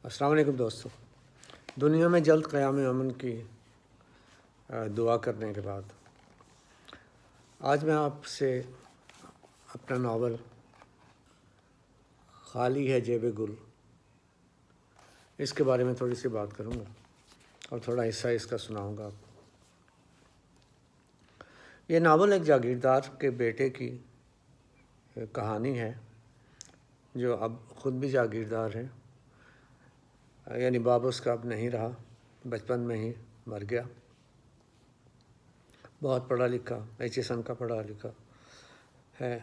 السلام علیکم دوستو۔ دنیا میں جلد قیام امن کی دعا کرنے کے بعد آج میں آپ سے اپنا ناول خالی ہے جیب گل اس کے بارے میں تھوڑی سی بات کروں گا اور تھوڑا حصہ اس کا سناؤں گا آپ کو۔ یہ ناول ایک جاگیردار کے بیٹے کی کہانی ہے جو اب خود بھی جاگیردار ہے، یعنی باپ اس کا اب نہیں رہا، بچپن میں ہی مر گیا۔ بہت پڑھا لکھا، HSN کا پڑھا لکھا ہے،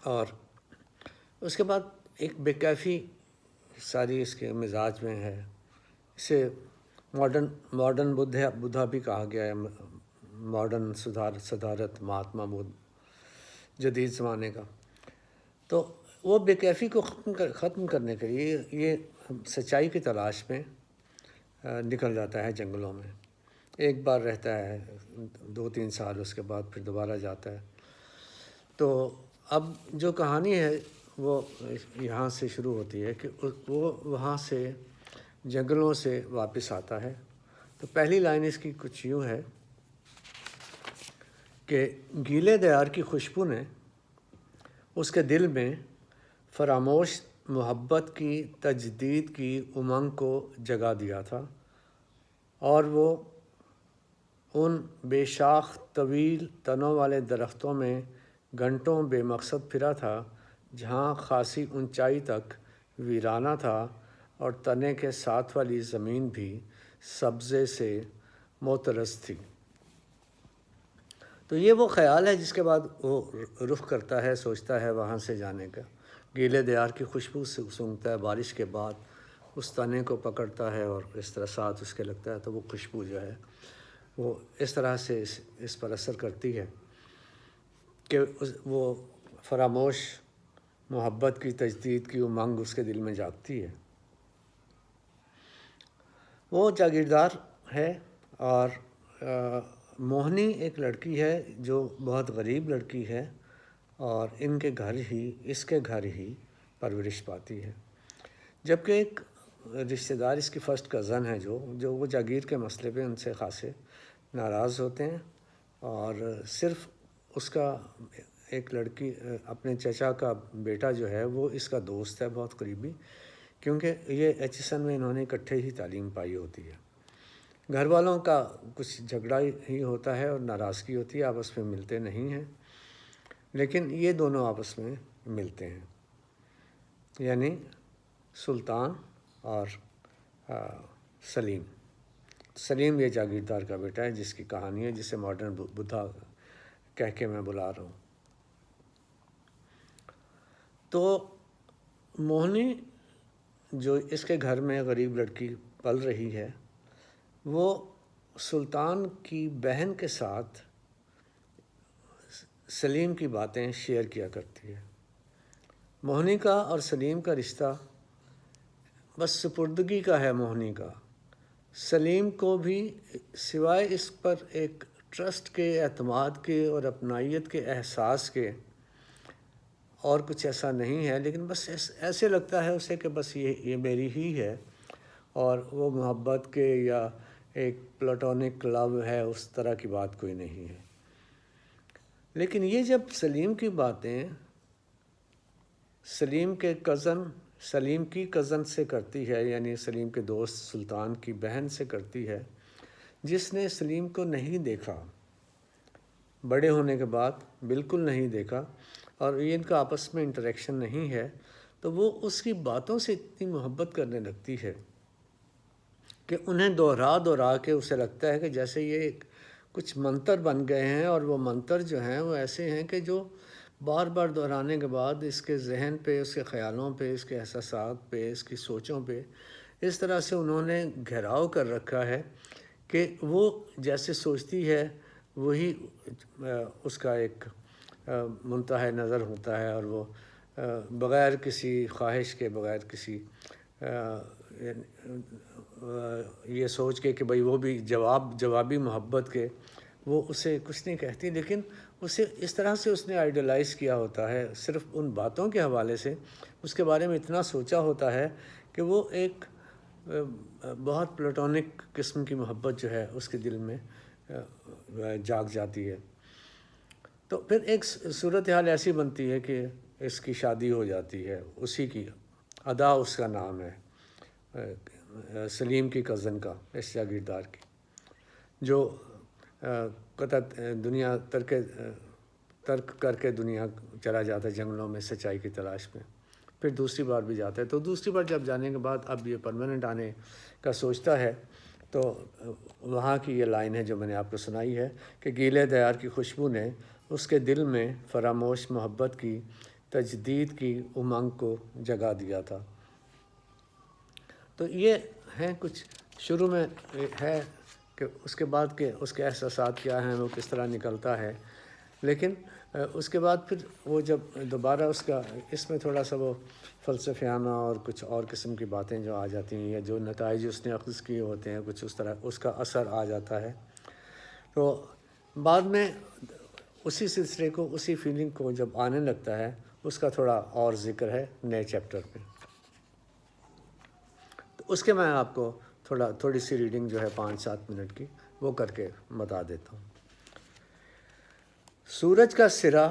اور اس کے بعد ایک بے کیفی ساری اس کے مزاج میں ہے۔ اسے ماڈرن بدھا بھی کہا گیا ہے، ماڈرن صدارت مہاتما بدھ، جدید زمانے کا۔ تو وہ بے کیفی کو ختم کرنے کے لیے یہ سچائی کی تلاش میں نکل جاتا ہے جنگلوں میں۔ ایک بار رہتا ہے 2-3 سال، اس کے بعد پھر دوبارہ جاتا ہے۔ تو اب جو کہانی ہے وہ یہاں سے شروع ہوتی ہے کہ وہ وہاں سے جنگلوں سے واپس آتا ہے۔ تو پہلی لائن اس کی کچھ یوں ہے کہ گیلے دیار کی خوشبو نے اس کے دل میں فراموش محبت کی تجدید کی امنگ کو جگا دیا تھا، اور وہ ان بے شاخ طویل تنوں والے درختوں میں گھنٹوں بے مقصد پھرا تھا جہاں خاصی اونچائی تک ویرانہ تھا اور تنے کے ساتھ والی زمین بھی سبزے سے معترض تھی۔ تو یہ وہ خیال ہے جس کے بعد وہ رخ کرتا ہے، سوچتا ہے وہاں سے جانے کا۔ گیلے دیار کی خوشبو سے سونگھتا ہے، بارش کے بعد اس تنے کو پکڑتا ہے اور اس طرح ساتھ اس کے لگتا ہے، تو وہ خوشبو جو ہے وہ اس طرح سے اس پر اثر کرتی ہے کہ وہ فراموش محبت کی تجدید کی امنگ اس کے دل میں جاگتی ہے۔ وہ جاگیردار ہے، اور موہنی ایک لڑکی ہے جو بہت غریب لڑکی ہے، اور اس کے گھر ہی پرورش پاتی ہے، جبکہ ایک رشتہ دار اس کی فرسٹ کزن ہے جو وہ جاگیر کے مسئلے پہ ان سے خاصے ناراض ہوتے ہیں، اور صرف اس کا ایک لڑکی اپنے چچا کا بیٹا جو ہے وہ اس کا دوست ہے بہت قریبی، کیونکہ یہ HSN میں انہوں نے اکٹھے ہی تعلیم پائی ہوتی ہے۔ گھر والوں کا کچھ جھگڑا ہی ہوتا ہے اور ناراضگی ہوتی ہے، آپس میں ملتے نہیں ہیں، لیکن یہ دونوں آپس میں ملتے ہیں، یعنی سلطان اور سلیم یہ جاگیردار کا بیٹا ہے جس کی کہانی ہے، جسے ماڈرن بدھا کہہ کے میں بلا رہا ہوں۔ تو موہنی جو اس کے گھر میں غریب لڑکی پل رہی ہے، وہ سلطان کی بہن کے ساتھ سلیم کی باتیں شیئر کیا کرتی ہے۔ موہنی کا اور سلیم کا رشتہ بس سپردگی کا ہے۔ موہنی کا سلیم کو بھی سوائے اس پر ایک ٹرسٹ کے، اعتماد کے اور اپنائیت کے احساس کے اور کچھ ایسا نہیں ہے، لیکن بس ایسے لگتا ہے اسے کہ بس یہ میری ہی ہے، اور وہ محبت کے یا ایک پلاٹونک لو ہے اس طرح کی بات کوئی نہیں ہے۔ لیکن یہ جب سلیم کی باتیں سلیم کی کزن سے کرتی ہے، یعنی سلیم کے دوست سلطان کی بہن سے کرتی ہے، جس نے سلیم کو نہیں دیکھا، بڑے ہونے کے بعد بالکل نہیں دیکھا، اور یہ ان کا آپس میں انٹریکشن نہیں ہے، تو وہ اس کی باتوں سے اتنی محبت کرنے لگتی ہے کہ انہیں دہرا کے اسے لگتا ہے کہ جیسے یہ کچھ منتر بن گئے ہیں، اور وہ منتر جو ہیں وہ ایسے ہیں کہ جو بار بار دہرانے کے بعد اس کے ذہن پہ، اس کے خیالوں پہ، اس کے احساسات پہ، اس کی سوچوں پہ اس طرح سے انہوں نے گھیراؤ کر رکھا ہے کہ وہ جیسے سوچتی ہے وہی اس کا ایک منتہا نظر ہوتا ہے، اور وہ بغیر کسی خواہش کے، بغیر کسی یہ سوچ کے کہ بھئی وہ بھی جوابی محبت کے وہ اسے کچھ نہیں کہتی، لیکن اسے اس طرح سے اس نے آئیڈیلائز کیا ہوتا ہے، صرف ان باتوں کے حوالے سے اس کے بارے میں اتنا سوچا ہوتا ہے کہ وہ ایک بہت پلاٹونک قسم کی محبت جو ہے اس کے دل میں جاگ جاتی ہے. تو پھر ایک صورتحال ایسی بنتی ہے کہ اس کی شادی ہو جاتی ہے. اسی کی ادا اس کا نام ہے، سلیم کی کزن کا، اس جاگیردار کی، جو قطع دنیا ترک کر کے دنیا چلا جاتا ہے جنگلوں میں سچائی کی تلاش میں. پھر دوسری بار بھی جاتا ہے. تو دوسری بار جب جانے کے بعد اب یہ پرماننٹ آنے کا سوچتا ہے، تو وہاں کی یہ لائن ہے جو میں نے آپ کو سنائی ہے کہ گیلے دیار کی خوشبو نے اس کے دل میں فراموش محبت کی تجدید کی امنگ کو جگا دیا تھا. تو یہ ہیں کچھ شروع میں ہے کہ اس کے بعد کہ اس کے احساسات کیا ہیں، وہ کس طرح نکلتا ہے. لیکن اس کے بعد پھر وہ جب دوبارہ اس میں تھوڑا سا وہ فلسفیانہ اور کچھ اور قسم کی باتیں جو آ جاتی ہیں، یا جو نتائج اس نے اخذ کیے ہوتے ہیں کچھ اس طرح اس کا اثر آ جاتا ہے. تو بعد میں اسی سلسلے کو، اسی فیلنگ کو جب آنے لگتا ہے، اس کا تھوڑا اور ذکر ہے نئے چیپٹر میں. تو اس کے میں آپ کو تھوڑی سی ریڈنگ جو ہے 5-7 منٹ کی وہ کر کے بتا دیتا ہوں. سورج کا سرا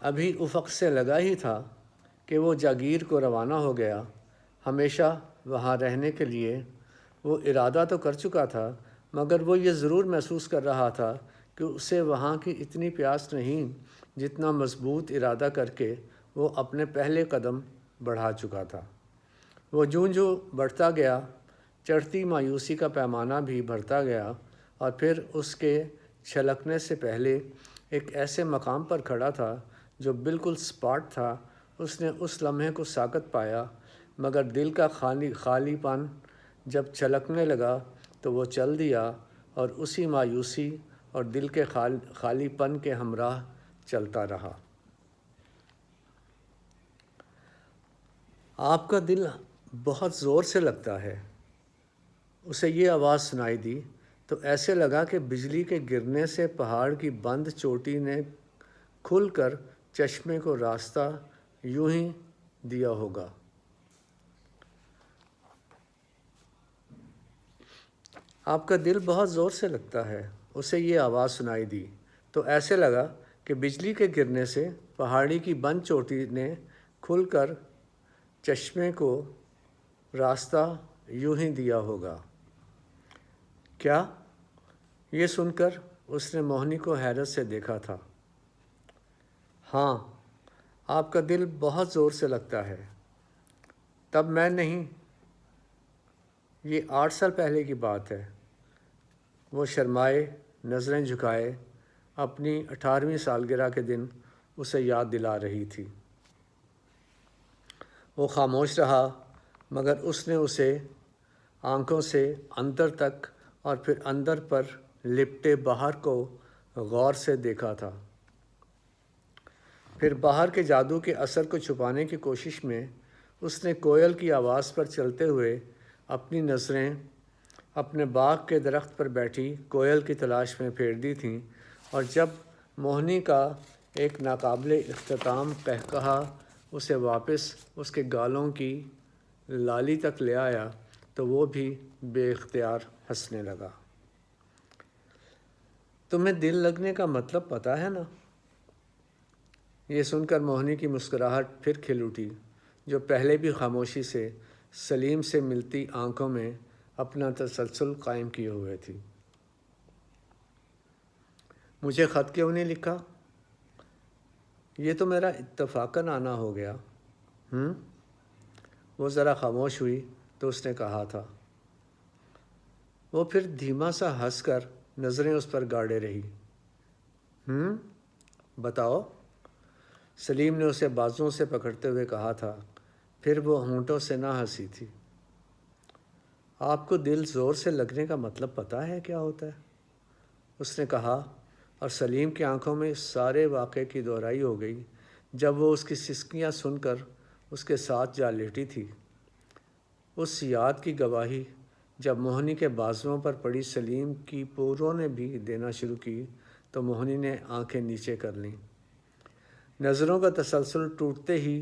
ابھی افق سے لگا ہی تھا کہ وہ جاگیر کو روانہ ہو گیا. ہمیشہ وہاں رہنے کے لیے وہ ارادہ تو کر چکا تھا، مگر وہ یہ ضرور محسوس کر رہا تھا کہ اسے وہاں کی اتنی پیاس نہیں جتنا مضبوط ارادہ کر کے وہ اپنے پہلے قدم بڑھا چکا تھا. وہ جوں بڑھتا گیا، چڑھتی مایوسی کا پیمانہ بھی بڑھتا گیا، اور پھر اس کے چھلکنے سے پہلے ایک ایسے مقام پر کھڑا تھا جو بالکل سپاٹ تھا. اس نے اس لمحے کو ساکت پایا، مگر دل کا خالی پن جب چھلکنے لگا تو وہ چل دیا اور اسی مایوسی اور دل کے خالی پن کے ہمراہ چلتا رہا. آپ کا دل بہت زور سے لگتا ہے. اسے یہ آواز سنائی دی تو ایسے لگا کہ بجلی کے گرنے سے پہاڑ کی بند چوٹی نے کھل کر چشمے کو راستہ یوں ہی دیا ہوگا. آپ کا دل بہت زور سے لگتا ہے. اسے یہ آواز سنائی دی تو ایسے لگا کہ بجلی کے گرنے سے پہاڑی کی بند چوٹی نے کھل کر چشمے کو راستہ یوں ہی دیا ہوگا. کیا؟ یہ سن کر اس نے موہنی کو حیرت سے دیکھا تھا. ہاں، آپ کا دل بہت زور سے لگتا ہے. تب میں نہیں، یہ 8 سال پہلے کی بات ہے. وہ شرمائے، نظریں جھکائے، اپنی 18ویں سالگرہ کے دن اسے یاد دلا رہی تھی. وہ خاموش رہا، مگر اس نے اسے آنکھوں سے اندر تک اور پھر اندر پر لپٹے باہر کو غور سے دیکھا تھا. پھر باہر کے جادو کے اثر کو چھپانے کی کوشش میں اس نے کوئل کی آواز پر چلتے ہوئے اپنی نظریں اپنے باغ کے درخت پر بیٹھی کوئل کی تلاش میں پھیر دی تھیں، اور جب موہنی کا ایک ناقابل اختتام قہقہا اسے واپس اس کے گالوں کی لالی تک لے آیا تو وہ بھی بے اختیار ہنسنے لگا. تمہیں دل لگنے کا مطلب پتہ ہے نا؟ یہ سن کر موہنی کی مسکراہٹ پھر کھل اٹھی، جو پہلے بھی خاموشی سے سلیم سے ملتی آنکھوں میں اپنا تسلسل قائم کیے ہوئے تھی. مجھے خط کیوں نہیں لکھا؟ یہ تو میرا اتفاقاً آنا ہو گیا. وہ ذرا خاموش ہوئی تو اس نے کہا تھا. وہ پھر دھیما سا ہنس کر نظریں اس پر گاڑے رہی. بتاؤ، سلیم نے اسے بازوؤں سے پکڑتے ہوئے کہا تھا. پھر وہ ہونٹوں سے نہ ہنسی تھی. آپ کو دل زور سے لگنے کا مطلب پتہ ہے کیا ہوتا ہے؟ اس نے کہا، اور سلیم کی آنکھوں میں اس سارے واقعے کی دہرائی ہو گئی جب وہ اس کی سسکیاں سن کر اس کے ساتھ جا لیٹی تھی. اس یاد کی گواہی جب موہنی کے بازوؤں پر پڑی سلیم کی پوروں نے بھی دینا شروع کی تو موہنی نے آنکھیں نیچے کر لیں. نظروں کا تسلسل ٹوٹتے ہی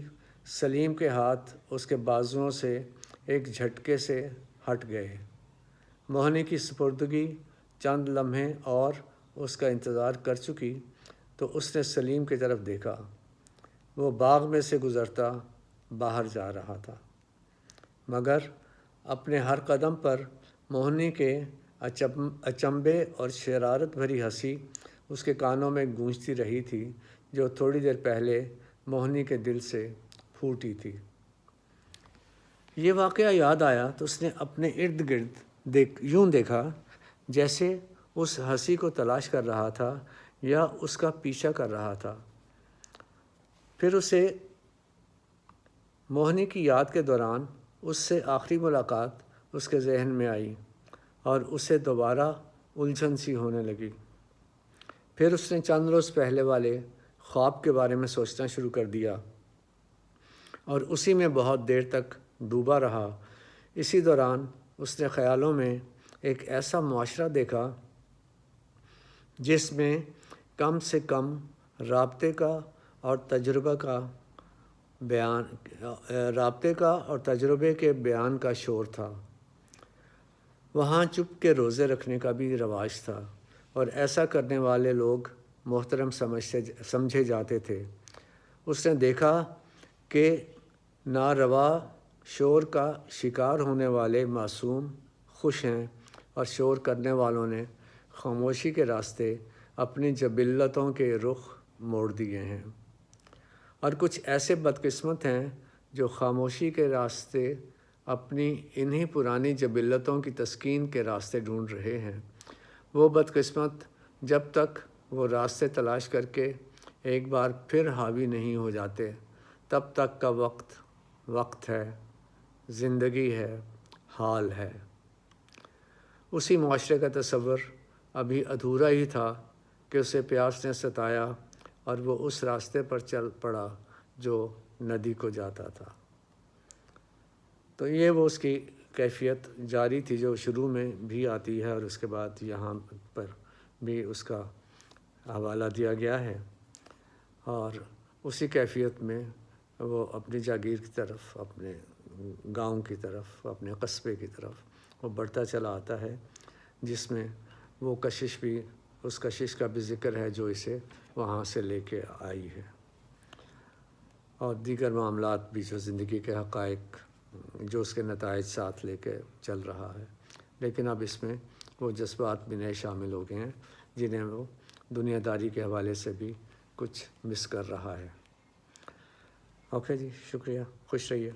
سلیم کے ہاتھ اس کے بازوؤں سے ایک جھٹکے سے ہٹ گئے۔ موہنی کی سپردگی چند لمحے اور اس کا انتظار کر چکی تو اس نے سلیم کی طرف دیکھا۔ وہ باغ میں سے گزرتا باہر جا رہا تھا، مگر اپنے ہر قدم پر موہنی کے اچنبے اور شرارت بھری ہنسی اس کے کانوں میں گونجتی رہی تھی، جو تھوڑی دیر پہلے موہنی کے دل سے پھوٹی تھی۔ یہ واقعہ یاد آیا تو اس نے اپنے ارد گرد یوں دیکھا جیسے اس ہنسی کو تلاش کر رہا تھا یا اس کا پیچھا کر رہا تھا۔ پھر اسے موہنی کی یاد کے دوران اس سے آخری ملاقات اس کے ذہن میں آئی اور اسے دوبارہ الجھن سی ہونے لگی۔ پھر اس نے چند روز پہلے والے خواب کے بارے میں سوچنا شروع کر دیا اور اسی میں بہت دیر تک ڈوبا رہا۔ اسی دوران اس نے خیالوں میں ایک ایسا معاشرہ دیکھا جس میں کم سے کم رابطے کا اور تجربے کے بیان کا شور تھا۔ وہاں چپ کے روزے رکھنے کا بھی رواج تھا اور ایسا کرنے والے لوگ محترم سمجھے جاتے تھے۔ اس نے دیکھا کہ ناروا شور کا شکار ہونے والے معصوم خوش ہیں اور شور کرنے والوں نے خاموشی کے راستے اپنی جبلتوں کے رخ موڑ دیے ہیں، اور کچھ ایسے بدقسمت ہیں جو خاموشی کے راستے اپنی انہی پرانی جبلتوں کی تسکین کے راستے ڈھونڈ رہے ہیں۔ وہ بدقسمت جب تک وہ راستے تلاش کر کے ایک بار پھر حاوی نہیں ہو جاتے، تب تک کا وقت ہے، زندگی ہے، حال ہے۔ اسی معاشرے کا تصور ابھی ادھورا ہی تھا کہ اسے پیاس نے ستایا اور وہ اس راستے پر چل پڑا جو ندی کو جاتا تھا۔ تو یہ وہ اس کی کیفیت جاری تھی جو شروع میں بھی آتی ہے اور اس کے بعد یہاں پر بھی اس کا حوالہ دیا گیا ہے، اور اسی کیفیت میں وہ اپنی جاگیر کی طرف، اپنے گاؤں کی طرف، اپنے قصبے کی طرف وہ بڑھتا چلا آتا ہے، جس میں وہ کشش بھی، اس کشش کا بھی ذکر ہے جو اسے وہاں سے لے کے آئی ہے، اور دیگر معاملات بھی جو زندگی کے حقائق جو اس کے نتائج ساتھ لے کے چل رہا ہے۔ لیکن اب اس میں وہ جذبات بھی نئے شامل ہو گئے ہیں جنہیں وہ دنیا داری کے حوالے سے بھی کچھ مس کر رہا ہے۔ اوکے جی، شکریہ، خوش رہیے۔